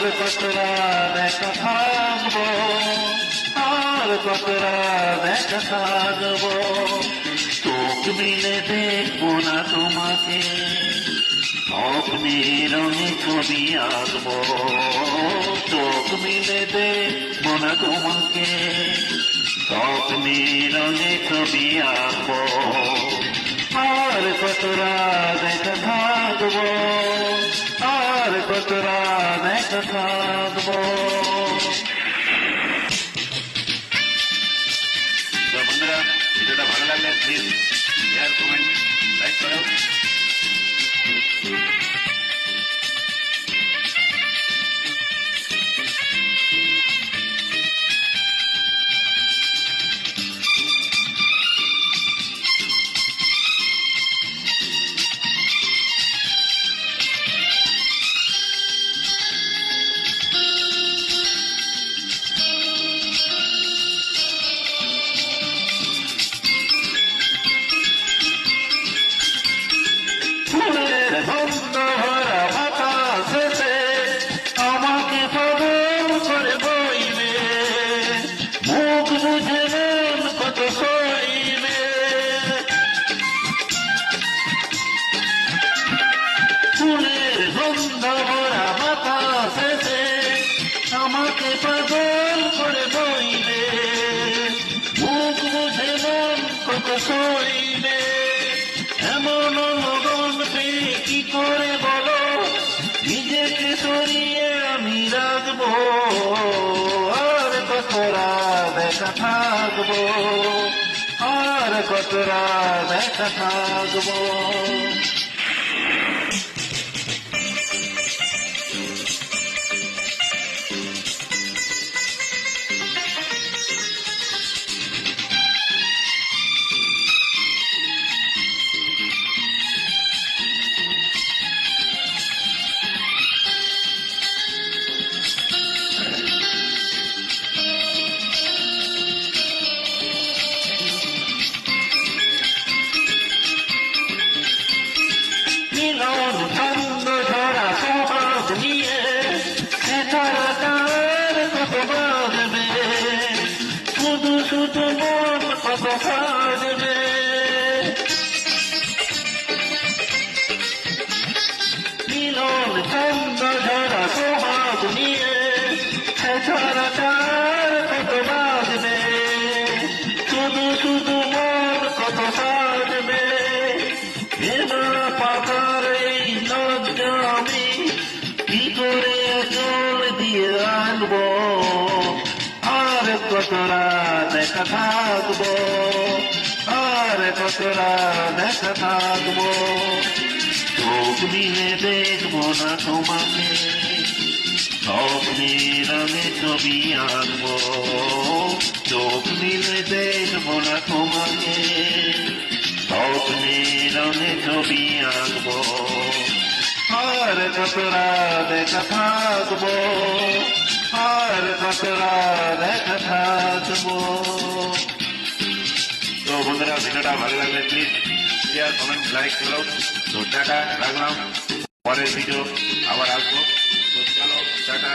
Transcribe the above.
আর কতরা দেখা থাকবো, আর কতরা দেখা থাকবো। চোখ মিলে দেখবো না তোমাকে, স্বপ্নের রঙে ছবি আঁকবো। চোখ মিলে দেখবো না তোমাকে, স্বপ্নের রঙে ছবি আঁকবো। আর কতরা দেখা থাকবো, আর কতরা দেখা থাকবো। বন্ধুরা, ভিডিওটা ভালো লাগলে প্লিজ শেয়ার, কমেন্ট, লাইক করো। আমাকে পাগল করে বইবে, মুখ বুঝে মন কত সইবে। ফুলের গন্ধ ভরা বাতাসে আমাকে পাগল করে বইবে, মুখ বুঝে মন কত সইবে। এমন লগন পেয়ে কি করে বলো, নিজেকে সরিয়ে আমি রাখবো। আর কতরা দেখা থাকবো, আর কতরা দেখা থাকবো। মিলন ছন্দ ধরা সমাজ নিয়ে তার কত বাজবে, শুধু শুধু মন কত সাজবে। মিলন ছন্দ ধরা সমাজ নিয়ে তার কত বাজবে, শুধু শুধু মন কত সাজবে। পাতার এই লজ্জা আমি কি করে জল দিয়ে আনবো। আর কতরা দেখা থাকবো, আর কতরা দেখা থাকবো। চোখ মিলে দেখবো না তোমাকে, স্বপ্নের রঙে ছবি আঁকবো। চোখ মিলে দেখবো না তোমাকে, স্বপ্নের রঙে ছবি আঁকবো। আর কতরা দেখা থাকবো, আর কতরা দেখা থাকবো। তো বন্ধুরা, ভিডিওটা ভালো লাগলে প্লিজ শেয়ার, কমেন্ট, লাইক করো। তো টাটা, রাখলাম। পরের ভিডিও আবার আসবো। তো চলো, টাটা।